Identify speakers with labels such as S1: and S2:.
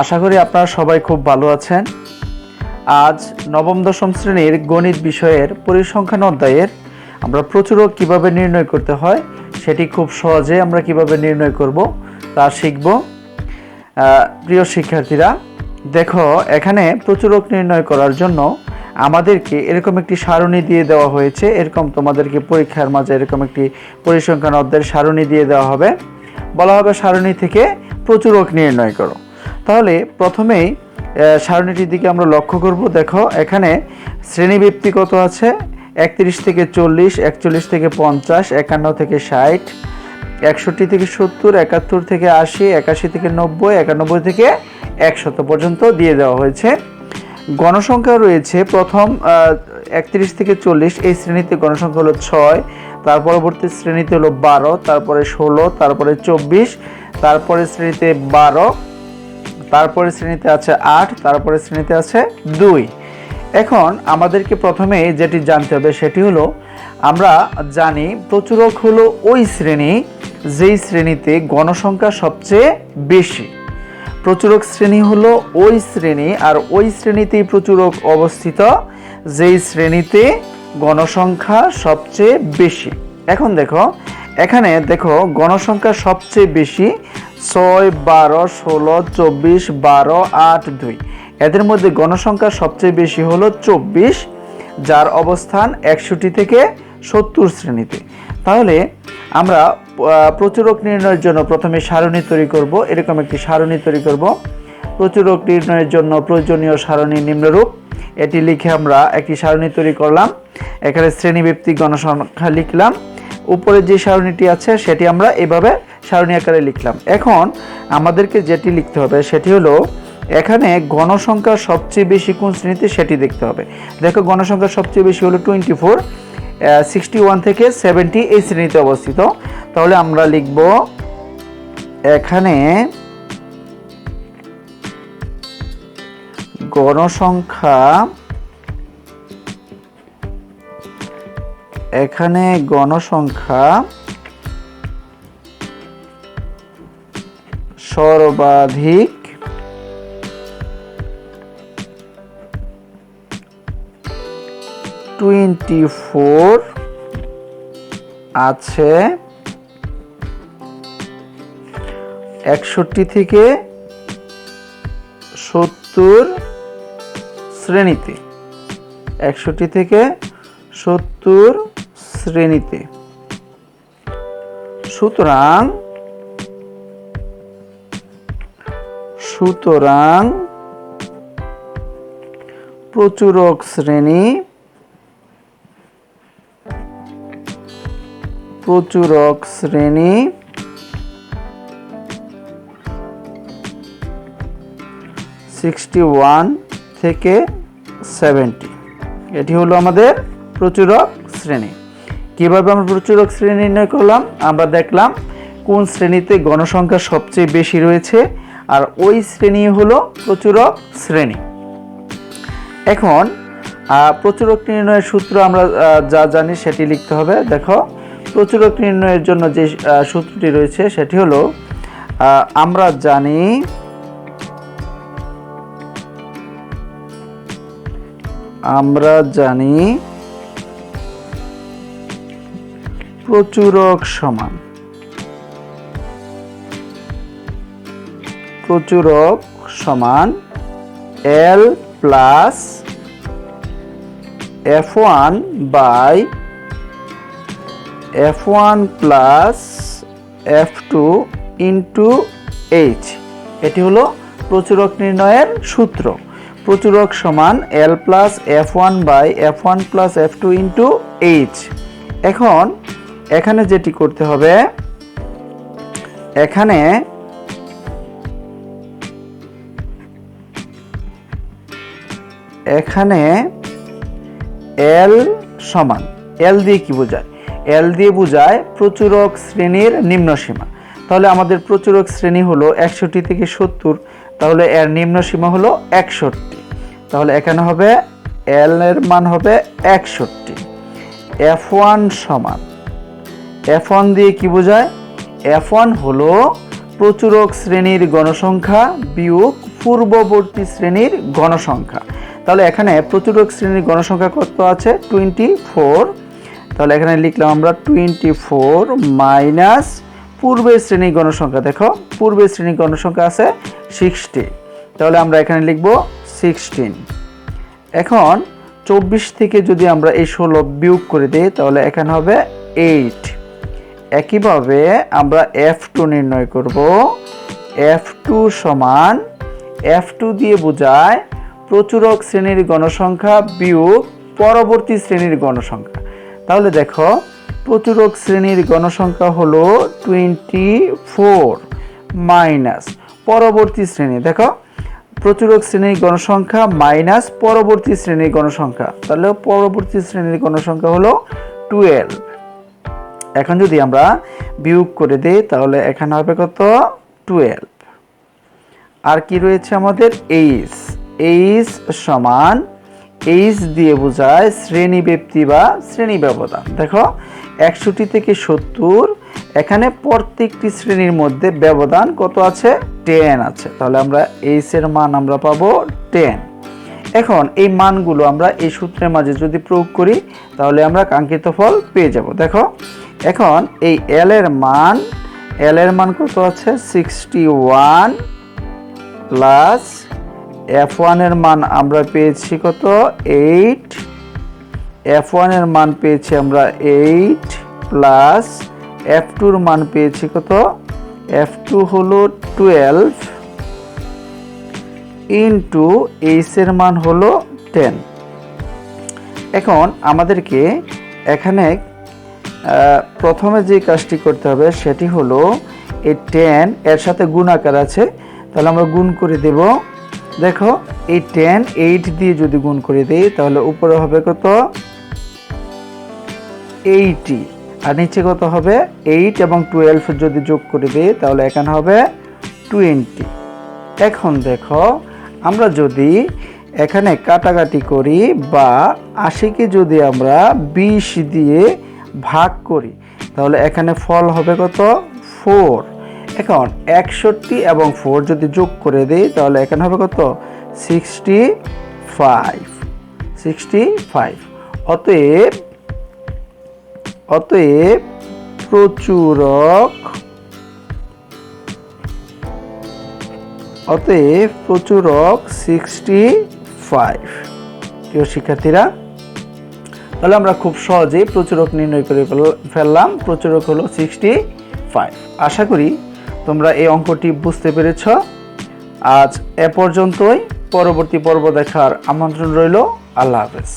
S1: আশা করি আপনারা সবাই খুব ভালো আছেন। আজ নবম দশম শ্রেণীর গণিত বিষয়ের পরিসংখ্যান অধ্যায়ের আমরা প্রচুরক কিভাবে নির্ণয় করতে হয় সেটি খুব সহজে আমরা কিভাবে নির্ণয় করব তা শিখব। প্রিয় শিক্ষার্থীরা, দেখো এখানে প্রচুরক নির্ণয় করার জন্য আমাদেরকে এরকম একটি সারণী দিয়ে দেওয়া হয়েছে। এরকম তোমাদেরকে পরীক্ষার মাঝে এরকম একটি পরিসংখ্যান অধ্যায়ের সারণী দিয়ে দেওয়া হবে, বলা হবে সারণী থেকে প্রচুরক নির্ণয় করো। তাহলে প্রথমেই সারণীটির দিকে আমরা লক্ষ্য করব। দেখো এখানে শ্রেণীবৃত্তি কত আছে, 31 থেকে 40, 41 থেকে 50, 51 থেকে 60, 61 থেকে 70, 71 থেকে 80, 81 থেকে 90, 91 থেকে 100 পর্যন্ত দিয়ে দেওয়া হয়েছে। গণসংখ্যা রয়েছে প্রথম 31 থেকে 40, এই শ্রেণীতে গণসংখ্যা হলো 6, তার পরবর্তী শ্রেণীতে হলো 12, তারপরে 16, তারপরে 24, তারপরে শ্রেণীতে 12, তারপরে শ্রেণীতে আছে 8, তারপরে শ্রেণীতে আছে 2। এখন আমাদেরকে প্রথমে যেটি জানতে হবে সেটি হলো, আমরা জানি প্রচুরক হলো ওই শ্রেণী যেই শ্রেণীতে গণসংখ্যা সবচেয়ে বেশি। প্রচুরক শ্রেণী হলো ওই শ্রেণী, আর ওই শ্রেণীতেই প্রচুরক অবস্থিত যেই শ্রেণীতে গণসংখ্যা সবচেয়ে বেশি। এখন দেখো এখানে দেখো গণসংখ্যা সবচেয়ে বেশি 6, 12, 16, 24, 12, 8, 2। এদের মধ্যে গণসংখ্যা সবচেয়ে বেশি হলো 24, যার অবস্থান 61 থেকে 70 শ্রেণীতে। তাহলে আমরা প্রচুরক নির্ণয়ের জন্য প্রথমে সারণী তৈরি করব। এরকম একটি সারণী তৈরি করব। প্রচুরক নির্ণয়ের জন্য প্রয়োজনীয় সারণী নিম্নরূপ। এটি লিখে আমরা একটি সারণী তৈরি করলাম। এখানে শ্রেণীভিত্তিক গণসংখ্যা লিখলাম। উপরে যে সারণীটি আছে সেটি আমরা এভাবে সারণী আকারে লিখলাম। এখন আমাদেরকে যেটি লিখতে হবে সেটি হলো, এখানে গণসংখ্যা সবচেয়ে বেশি কোন শ্রেণীতে সেটি দেখতে হবে। দেখো গণসংখ্যা সবচেয়ে বেশি হলো 24, 61 থেকে 70 এই শ্রেণীতে অবস্থিত। তাহলে আমরা লিখব এখানে গণসংখ্যা সর্বাধিক 24 আছে 61 থেকে 70 শ্রেণীতে। 61 থেকে 70 শ্রেণীতে। সুতরাং প্রচুরক শ্রেণী 61 থেকে 70। এটি হলো আমাদের প্রচুরক শ্রেণী। কিভাবে আমরা প্রচুরক শ্রেণী নির্ণয় করলাম? আমরা দেখলাম কোন শ্রেণীতে গণসংখ্যা সবচেয়ে বেশি রয়েছে, আর ওই শ্রেণী হলো প্রচুরক শ্রেণী। এখন প্রচুরক নির্ণয়ের সূত্র আমরা যা জানি সেটি লিখতে হবে। দেখো প্রচুরক নির্ণয়ের জন্য যে সূত্রটি রয়েছে সেটি হলো, আমরা জানি প্রচুরক সমান L plus F1 by F1 plus F2 into H। এটি হলো প্রচুরক নির্ণয়ের সূত্র। প্রচুরক সমান L plus F1 by F1 plus F2 into H। এখন এখানে যেটি করতে হবে, এখানে L সমান, L দিয়ে কি বোঝায়? L দিয়ে বোঝায় প্রচুরক শ্রেণীর নিম্ন সীমা। তাহলে আমাদের প্রচুরক শ্রেণী হলো 61 থেকে 70, তাহলে এর নিম্ন সীমা হলো 61। তাহলে এখানে হবে L এর মান হবে 61। F1 সমান, F1 দিয়ে কি বোঝায়? F1 হলো প্রচুরক শ্রেণীর গণসংখ্যা বিয়োগ পূর্ববর্তী শ্রেণীর গণসংখ্যা। তাহলে এখানে প্রচুরক শ্রেণীর গণসংখ্যা কত আছে 24। তাহলে এখানে লিখলাম আমরা 24 মাইনাস পূর্বের শ্রেণীর গণসংখ্যা। দেখো পূর্বের শ্রেণীর গণসংখ্যা আছে 60, তাহলে আমরা এখানে লিখব 16। এখন 24 থেকে যদি আমরা এই 16 বিয়োগ করে দিই তাহলে এখানে হবে 8। একইভাবে আমরা F2 নির্ণয় করব। F2 সমান F2 দিয়ে বোঝায় প্রচুরক শ্রেণীর গণসংখ্যা বিয়োগ পরবর্তী শ্রেণীর গণসংখ্যা। তাহলে দেখো প্রচুরক শ্রেণীর গণসংখ্যা হলো 24 মাইনাস পরবর্তী শ্রেণী। দেখো প্রচুরক শ্রেণীর গণসংখ্যা মাইনাস পরবর্তী শ্রেণীর গণসংখ্যা, তাহলে পরবর্তী শ্রেণীর গণসংখ্যা হলো 12। এখন যদি আমরা বিয়োগ করে দিই তাহলে এখানে হবে কত 12। আর কি রয়েছে আমাদের এইচ। এইচ সমান এইচ দিয়ে বোঝায় শ্রেণী ব্যক্তি বা শ্রেণী ব্যবধান। দেখো 61 থেকে 70, এখানে প্রত্যেকটি শ্রেণীর মধ্যে ব্যবধান কত আছে 10 আছে। তাহলে আমরা এইচ এর মান আমরা পাবো 10। এখন এই মানগুলো আমরা এই সূত্রের মাঝে যদি প্রয়োগ করি তাহলে আমরা কাঙ্ক্ষিত ফল পেয়ে যাব। দেখো এখন এই এল এর মান কত আছে 61 প্লাস F1 এর মান আমরা পেয়েছি কত 8, F1 এর মান পেয়েছি আমরা 8 প্লাস F2 এর মান পেয়েছি কত F2 হলো 12 ইনটু এইচ এর মান হলো 10। এখন আমাদেরকে এখানে প্রথমে যে কাজটি করতে হবে সেটি হলো এই 10 এর সাথে গুণাকার আছে, তাহলে আমরা গুণ করে দেব। দেখো এই 10 8 দিয়ে যদি গুণ করে দেই তাহলে উপরে হবে কত 80, আর নিচে কত হবে 8 এবং 12 যদি যোগ করে দেই তাহলে এখানে হবে 20। এখন দেখো আমরা যদি এখানে কাটাকাটি করি বা 80কে যদি আমরা 20 দিয়ে ভাগ করি তাহলে এখানে ফল হবে কত 4। এখন 61 এবং 4 যদি যোগ করে দেই তাহলে এখানে হবে কত 65। অতএব প্রচুরক 65। প্রিয় শিক্ষার্থীরা, তাহলে আমরা খুব সহজেই প্রচুরক নির্ণয় করে ফেললাম। প্রচুরক হলো 65। আশা করি তোমরা এই অঙ্কটি বুঝতে পেরেছ। আজ এ পর্যন্তই। পরবর্তী পর্ব দেখার আমন্ত্রণ রইল। আল্লাহ হাফেজ।